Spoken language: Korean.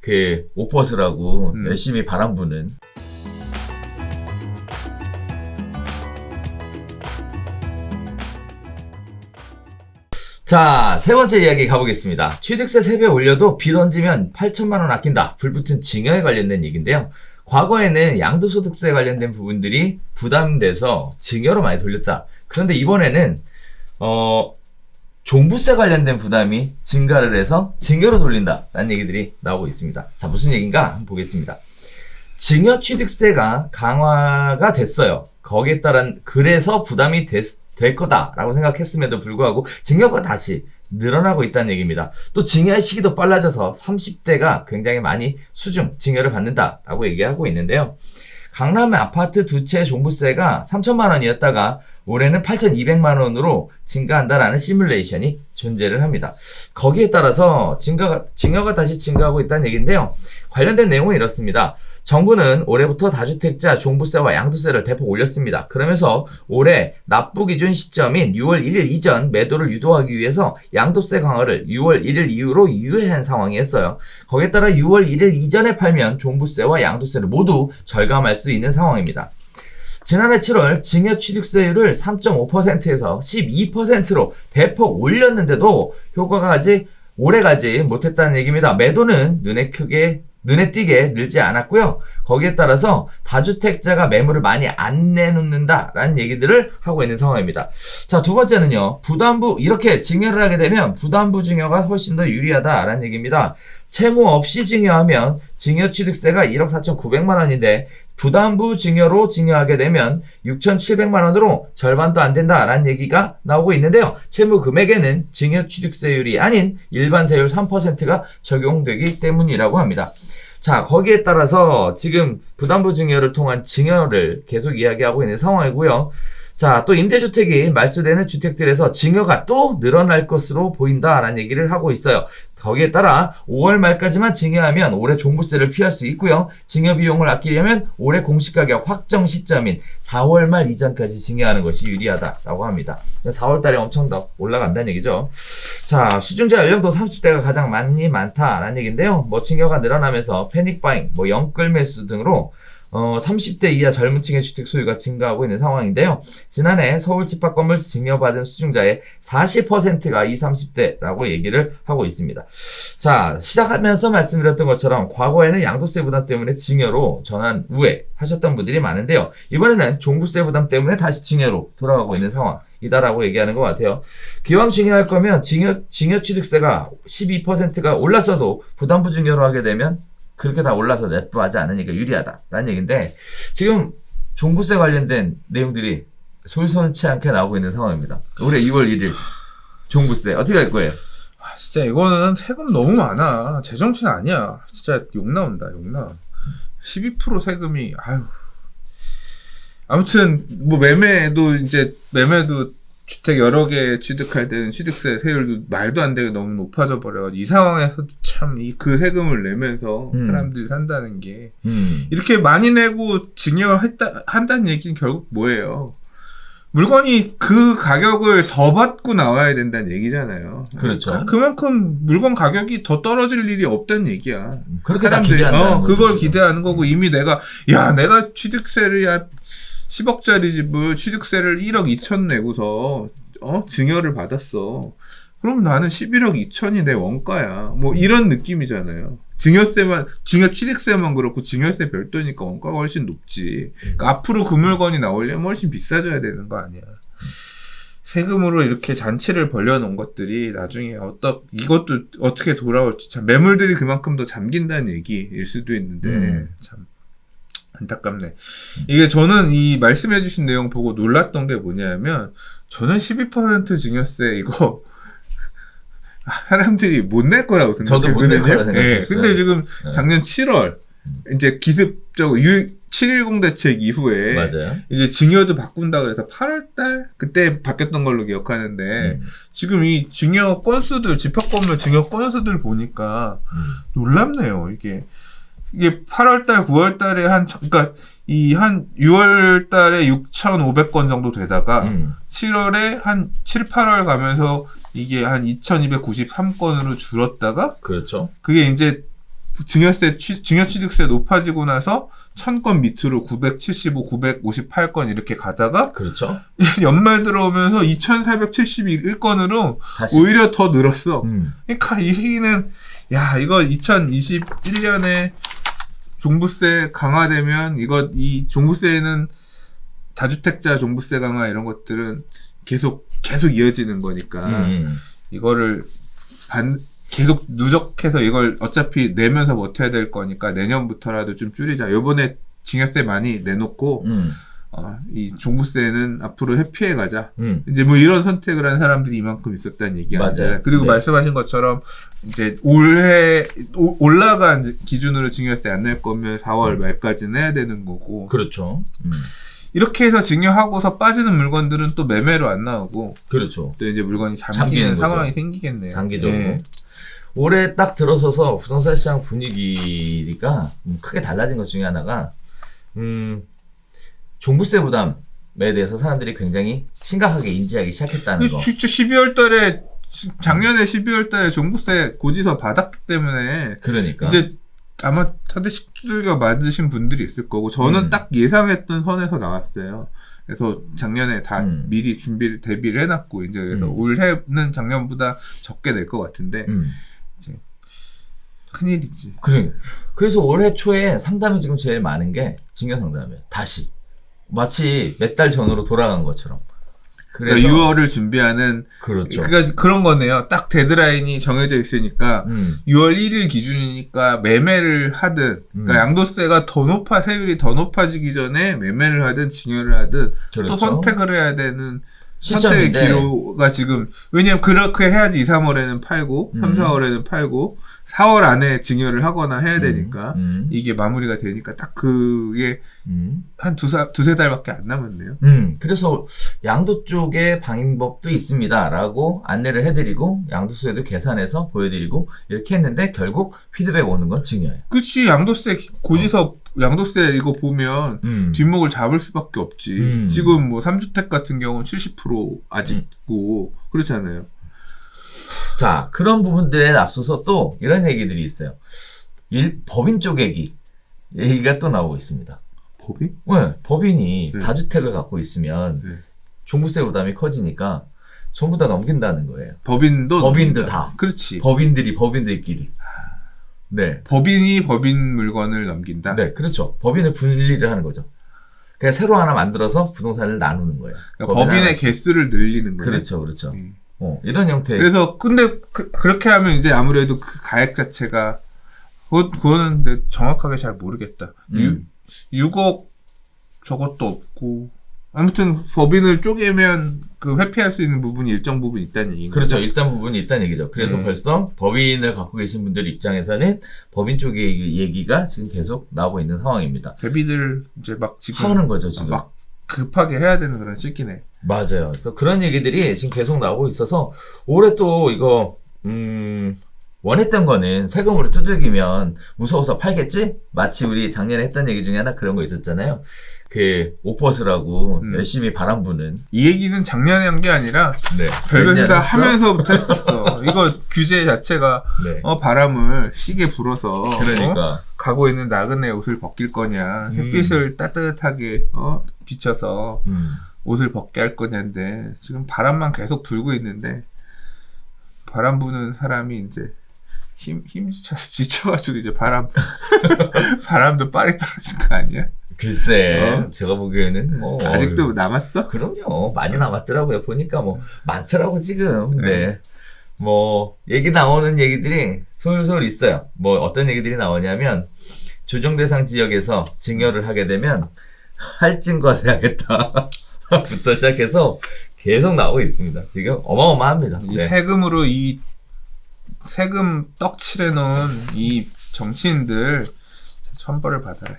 그 오퍼스라고 열심히 바람 부는. 자, 세 번째 이야기 가보겠습니다. 취득세 3배 올려도 비 던지면 8천만 원 아낀다. 불붙은 증여에 관련된 얘기인데요. 과거에는 양도소득세 관련된 부분들이 부담돼서 증여로 많이 돌렸다. 그런데 이번에는 종부세 관련된 부담이 증가를 해서 증여로 돌린다라는 얘기들이 나오고 있습니다. 자, 무슨 얘기인가 한번 보겠습니다. 증여 취득세가 강화가 됐어요. 거기에 따른 그래서 부담이 될 거다라고 생각했음에도 불구하고 증여가 다시 늘어나고 있다는 얘기입니다. 또 증여의 시기도 빨라져서 30대가 굉장히 많이 수중 증여를 받는다라고 얘기하고 있는데요. 강남의 아파트 두 채 종부세가 3천만 원이었다가 올해는 8,200만 원으로 증가한다라는 시뮬레이션이 존재를 합니다. 거기에 따라서 증여가 다시 증가하고 있다는 얘기인데요. 관련된 내용은 이렇습니다. 정부는 올해부터 다주택자 종부세와 양도세를 대폭 올렸습니다. 그러면서 올해 납부 기준 시점인 6월 1일 이전 매도를 유도하기 위해서 양도세 강화를 6월 1일 이후로 유예한 상황이었어요. 거기에 따라 6월 1일 이전에 팔면 종부세와 양도세를 모두 절감할 수 있는 상황입니다. 지난해 7월 증여 취득세율을 3.5%에서 12%로 대폭 올렸는데도 효과가 아직 오래가지 못했다는 얘기입니다. 매도는 눈에 띄게 늘지 않았고요. 거기에 따라서 다주택자가 매물을 많이 안 내놓는다라는 얘기들을 하고 있는 상황입니다. 자, 두 번째는요. 이렇게 증여를 하게 되면 부담부 증여가 훨씬 더 유리하다라는 얘기입니다. 채무 없이 증여하면 증여 취득세가 1억 4,900만 원인데 부담부 증여로 증여하게 되면 6,700만 원으로 절반도 안 된다라는 얘기가 나오고 있는데요. 채무 금액에는 증여 취득세율이 아닌 일반 세율 3%가 적용되기 때문이라고 합니다. 자, 거기에 따라서 지금 부담부 증여를 통한 증여를 계속 이야기하고 있는 상황이고요. 자, 또 임대주택이 말소되는 주택들에서 증여가 또 늘어날 것으로 보인다라는 얘기를 하고 있어요. 거기에 따라 5월 말까지만 증여하면 올해 종부세를 피할 수 있고요. 증여 비용을 아끼려면 올해 공시가격 확정 시점인 4월 말 이전까지 증여하는 것이 유리하다라고 합니다. 4월 달에 엄청 더 올라간다는 얘기죠. 자, 수중자 연령도 30대가 가장 많다라는 얘기인데요. 증여가 늘어나면서 패닉바잉, 영끌 매수 등으로 30대 이하 젊은 층의 주택 소유가 증가하고 있는 상황인데요. 지난해 서울 집합 건물 증여받은 수중자의 40%가 20, 30대라고 얘기를 하고 있습니다. 자, 시작하면서 말씀드렸던 것처럼 과거에는 양도세 부담 때문에 증여로 전환 우회하셨던 분들이 많은데요. 이번에는 종부세 부담 때문에 다시 증여로 돌아가고 있는 상황이다라고 얘기하는 것 같아요. 기왕 증여할 거면 증여 취득세가 12%가 올랐어도 부담부 증여로 하게 되면 그렇게 다 올라서 납부하지 않으니까 유리하다라는 얘기인데 지금 종부세 관련된 내용들이 솔선치 않게 나오고 있는 상황입니다. 올해 2월 1일 종부세 어떻게 할 거예요? 진짜 이거는 세금 너무 많아. 제정신 아니야. 진짜 욕 나온다. 12% 세금이 아무튼 매매도 주택 여러 개 취득할 때는 취득세 세율도 말도 안 되게 너무 높아져 버려가지고 이 상황에서도 참 그 세금을 내면서 사람들이 산다는 게 이렇게 많이 내고 증여를 한다는 얘기는 결국 뭐예요? 물건이 그 가격을 더 받고 나와야 된다는 얘기잖아요. 그렇죠. 그만큼 물건 가격이 더 떨어질 일이 없다는 얘기야. 그렇게 다 기대한다는 거죠. 그걸 기대하는 거고 이미 내가 취득세를 10억짜리 집을 취득세를 1억 2천 내고서 증여를 받았어. 그럼 나는 11억 2천이 내 원가야. 이런 느낌이잖아요. 증여 취득세만 그렇고 증여세 별도니까 원가가 훨씬 높지. 그러니까 앞으로 그 물건이 나오려면 훨씬 비싸져야 되는 거 아니야. 세금으로 이렇게 잔치를 벌려놓은 것들이 나중에 이것도 어떻게 돌아올지 참 매물들이 그만큼 더 잠긴다는 얘기일 수도 있는데 참 안타깝네. 이게 저는 이 말씀해주신 내용 보고 놀랐던 게 뭐냐면 저는 12% 증여세 이거 사람들이 못 낼 거라고 생각했거든요. 저도 못 낼 거라고 생각했어요. 근데 지금 작년 7월 이제 기습적으로 7.10 대책 이후에 맞아요. 이제 증여도 바꾼다 그래서 8월달 그때 바뀌었던 걸로 기억하는데 지금 이 증여 건수들 집합건물 증여 건수들 보니까 놀랍네요. 이게 8월달, 9월달에 그러니까 한 6월달에 6,500건 정도 되다가 7월에 한 7, 8월 가면서 이게 한 2,293건으로 줄었다가 그렇죠. 그게 이제 증여취득세 높아지고 나서 1000건 밑으로 975, 958건 이렇게 가다가 그렇죠. 연말 들어오면서 2471건으로 다시. 오히려 더 늘었어. 음. 그러니까 이 얘기는 야 이거 2021년에 종부세 강화되면 이 종부세는 다주택자 종부세 강화 이런 것들은 계속 이어지는 거니까 이거를 계속 누적해서 이걸 어차피 내면서 버텨야 될 거니까 내년부터라도 좀 줄이자. 요번에 증여세 많이 내놓고 이 종부세는 앞으로 회피해 가자. 이제 뭐 이런 선택을 한 사람들이 이만큼 있었다는 얘기야. 그리고 네. 말씀하신 것처럼 이제 올해 올라간 기준으로 증여세 안 낼 거면 4월 말까지는 해야 되는 거고. 그렇죠. 이렇게 해서 증여하고서 빠지는 물건들은 또 매매로 안 나오고. 그렇죠. 또 이제 물건이 잠기는 잠기는 거죠. 상황이 생기겠네요. 장기적으로. 네. 올해 딱 들어서서 부동산 시장 분위기가 크게 달라진 것 중에 하나가 종부세 부담에 대해서 사람들이 굉장히 심각하게 인지하기 시작했다는 거. 진짜 12월 달에 작년에 12월 달에 종부세 고지서 받았기 때문에 그러니까. 이제 아마 다들 식줄기가 맞으신 분들이 있을 거고 저는 딱 예상했던 선에서 나왔어요. 그래서 작년에 다 미리 대비를 해놨고 이제 그래서 올해는 작년보다 적게 낼 것 같은데 이제 큰일이지. 그래서 올해 초에 상담이 지금 제일 많은 게 증여 상담이에요. 다시 마치 몇 달 전으로 돌아간 것처럼. 그러니까 6월을 준비하는 그렇죠. 그러니까 그런 거네요. 딱 데드라인이 정해져 있으니까 6월 1일 기준이니까 매매를 하든 그러니까 양도세가 세율이 더 높아지기 전에 매매를 하든 증여를 하든 그렇죠. 또 선택을 해야 되는 시점인데. 선택의 기로가 지금 왜냐면 그렇게 해야지 2, 3월에는 팔고 3, 4월에는 팔고 4월 안에 증여를 하거나 해야 되니까 이게 마무리가 되니까 딱 그게 한 두세 달밖에 안 남았네요. 그래서 양도 쪽에 방임법도 있습니다라고 안내를 해드리고 양도세도 계산해서 보여드리고 이렇게 했는데 결국 피드백 오는 건 증여예요. 그치. 양도세 고지서 양도세 이거 보면 뒷목을 잡을 수밖에 없지. 지금 뭐 3주택 같은 경우는 70% 아직고 그렇잖아요. 자, 그런 부분들에 앞서서 또 이런 얘기들이 있어요. 법인 쪽 얘기가 또 나오고 있습니다. 법인? 네, 법인이 네. 다주택을 갖고 있으면 네. 종부세 부담이 커지니까 전부 다 넘긴다는 거예요. 법인도 다. 그렇지. 법인들끼리. 네. 법인이 법인 물건을 넘긴다. 네, 그렇죠. 법인을 분리를 하는 거죠. 그냥 새로 하나 만들어서 부동산을 나누는 거예요. 그러니까 법인의 개수를 늘리는 거예요. 그렇죠. 이런 형태. 그래서 근데 그렇게 하면 이제 아무래도 그 가액 자체가 그거는 근데 정확하게 잘 모르겠다. 6억 저것도 없고 아무튼 법인을 쪼개면 그 회피할 수 있는 부분이 일정 부분 있다는 얘기인 거죠. 그렇죠. 일단 부분이 있다는 얘기죠. 그래서 벌써 법인을 갖고 계신 분들 입장에서는 법인 쪽의 얘기가 지금 계속 나오고 있는 상황입니다. 대비들 이제 막 지금 하는 거죠, 지금. 막 급하게 해야 되는 그런 시기네. 맞아요. 그래서 그런 얘기들이 지금 계속 나오고 있어서 올해 또 이거 원했던 거는 세금으로 두들기면 무서워서 팔겠지? 마치 우리 작년에 했던 얘기 중에 하나 그런 거 있었잖아요. 그 오퍼스라고 열심히 바람 부는 이 얘기는 작년에 한 게 아니라 네. 별별 다 하면서부터 했었어. 이거 규제 자체가 네. 바람을 시게 불어서 그러니까 가고 있는 나그네 옷을 벗길 거냐 햇빛을 따뜻하게 비춰서 옷을 벗게 할 거냐인데 지금 바람만 계속 불고 있는데 바람 부는 사람이 이제 힘 지쳐가지고 이제 바람도 빨리 떨어진 거 아니야? 글쎄 제가 보기에는 뭐 아직도 남았어? 그럼요. 많이 남았더라고요. 보니까 뭐 많더라고 지금. 네. 뭐 얘기 나오는 얘기들이 솔솔 있어요. 뭐 어떤 얘기들이 나오냐면 조정 대상 지역에서 증여를 하게 되면 할증 과세하겠다 부터 시작해서 계속 나오고 있습니다. 지금 어마어마합니다. 이 네. 세금으로 이 세금 떡칠해 놓은 이 정치인들 천벌을 받아라.